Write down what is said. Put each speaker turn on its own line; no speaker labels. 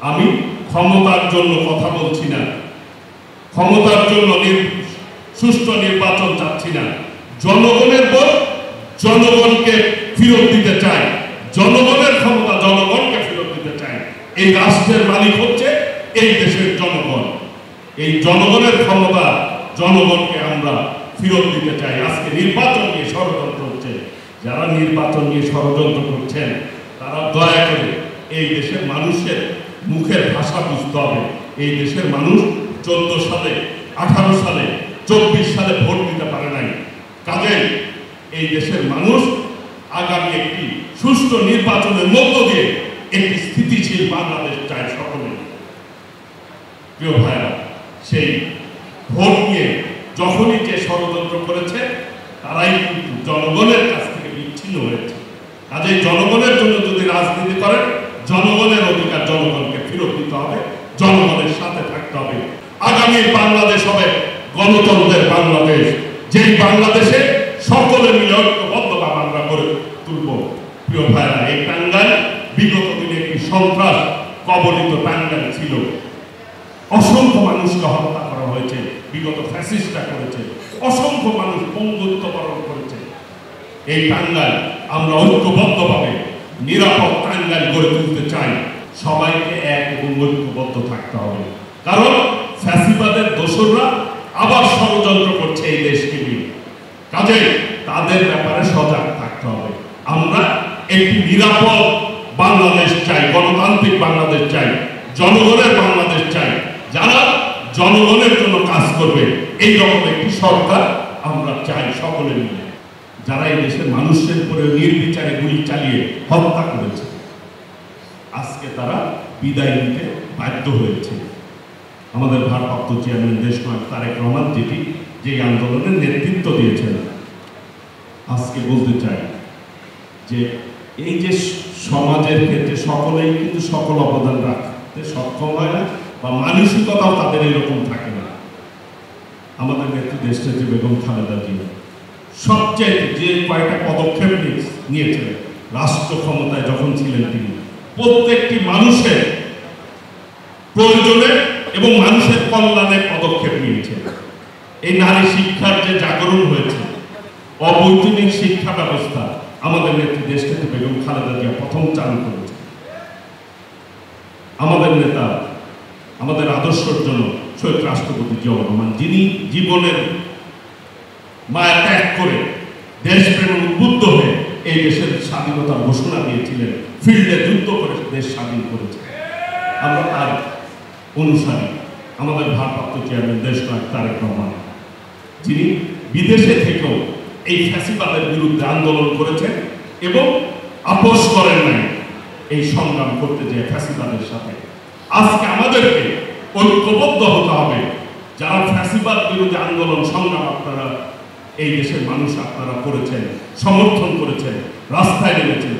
আমি ক্ষমতার জন্য কথা বলছি না, ক্ষমতার জন্য সুষ্ঠু নির্বাচন চাচ্ছি না। জনগণের ভোট জনগণকে ফেরত দিতে চাই, জনগণের ক্ষমতা জনগণকে ফেরত দিতে চাই। এই রাষ্ট্রের মালিক হচ্ছে এই দেশের জনগণ, এই জনগণের ক্ষমতা জনগণকে আমরা ফেরত দিতে চাই। আজকে নির্বাচন নিয়ে ষড়যন্ত্র হচ্ছে, যারা নির্বাচন নিয়ে ষড়যন্ত্র করছেন তারা দয়া করে এই দেশের মানুষের মুখের ভাষা বুঝতে হবে। এই দেশের মানুষ 14 সালে, 18 সালে, 24 সালে ভোট দিতে পারে নাই। কাজেই এই দেশের মানুষ আগামী একটি সুষ্ঠু নির্বাচনের মধ্য দিয়ে একটি স্থিতিশীল বাংলাদেশ চায় সকলে। প্রিয় ভাইরা, সেই ভোট নিয়ে যখনই যে ষড়যন্ত্র করেছে তারাই কিন্তু জনগণের কাছ থেকে বিচ্ছিন্ন হয়েছে। কাজেই জনগণের জন্য যদি রাজনীতি করেন, জনগণের অধিকার জনগণকে ফেরত দিতে হবে, জনগণের সাথে থাকতে হবে। আগামী বাংলাদেশ হবে গণতন্ত্রের বাংলাদেশ, যেই বাংলাদেশে সকলে মিলে ঐক্যবদ্ধভাবে আমরা গড়ে তুলব। প্রিয় ভাইরা, এই টাঙ্গাইল বিগত দিনে একটি সন্ত্রাস কবলিত টাঙ্গাইল ছিল। অসংখ্য মানুষকে হত্যা করা হয়েছে, বিগত ফ্যাসিস্টরা করেছে, অসংখ্য মানুষ বন্ধুত্ব বরণ করেছে। এই টাঙ্গাইল আমরা ঐক্যবদ্ধভাবে নিরাপদ টাঙ্গাইল গড়ে তুলতে চাই। সবাইকে এক এবং ঐক্যবদ্ধ থাকতে হবে, কারণ ফ্যাসিবাদের দোসররা আবার ষড়যন্ত্র করছে এই দেশকে নিয়ে। কাজেই তাদের ব্যাপারে সজাগ থাকতে হবে। আমরা একটি নিরাপদ বাংলাদেশ চাই, গণতান্ত্রিক বাংলাদেশ চাই, জনগণের বাংলাদেশ চাই, যারা জনগণের জন্য কাজ করবে। এই রকম একটি সরকার আমরা চাই সকলে মিলে। যারা এই দেশের মানুষের উপরে নির্বিচারে গুলি চালিয়ে হত্যা করেছে, আজকে তারা বিদায় নিতে বাধ্য হয়েছে। আমাদের ভারপ্রাপ্ত চেয়ারম্যান দেশনায়ক তারেক রহমান যে আন্দোলনের নেতৃত্ব দিয়েছেন, আজকে বলতে চাই যে এই যে সমাজের ক্ষেত্রে সকলেই কিন্তু সকল অবদান রাখতে সক্ষম হয় না, বা মানসিকতাও তাদের এরকম থাকে না। আমাদের নেত্রী দেশনেত্রী বেগম খালেদা জিয়া সবচেয়ে যে কয়েকটা পদক্ষেপ নিয়েছিলেন রাষ্ট্র ক্ষমতায় যখন ছিলেন, তিনি প্রত্যেকটি মানুষের প্রয়োজনে এবং মানুষের কল্যাণে পদক্ষেপ নিয়েছেন। এই নারী শিক্ষার যে জাগরণ হয়েছে, অবৈতনিক শিক্ষা ব্যবস্থা আমাদের নেত্রী দেশনেত্রী বেগম খালেদা জিয়া প্রথম চালু করেছে। আমাদের নেতা, আমাদের আদর্শের জন্য শহীদ রাষ্ট্রপতি জিয়াউর রহমান, যিনি জীবনের মায়া ত্যাগ করে দেশপ্রেমে উদ্বুদ্ধ হয়ে এই দেশের স্বাধীনতার ঘোষণা দিয়েছিলেন, ফিল্ডে যুদ্ধ করে দেশ স্বাধীন করেছে। আমরা তার অনুসারী। আমাদের ভারপ্রাপ্ত চেয়ারম্যান দেশনায়ক তারেক রহমান, যিনি বিদেশে থেকেও এই ফ্যাসিবাদের বিরুদ্ধে আন্দোলন করেছেন এবং আপোষ করেন নাই এই সংগ্রাম করতে যে ফ্যাসিবাদের সাথে। আজকে আমাদেরকে ঐক্যবদ্ধ হতে হবে। যারা ফ্যাসিবাদ বিরুদ্ধে আন্দোলন সংগ্রাম আপনারা এই দেশের মানুষ আপনারা করেছেন, সমর্থন করেছেন, রাস্তায় নেমেছেন,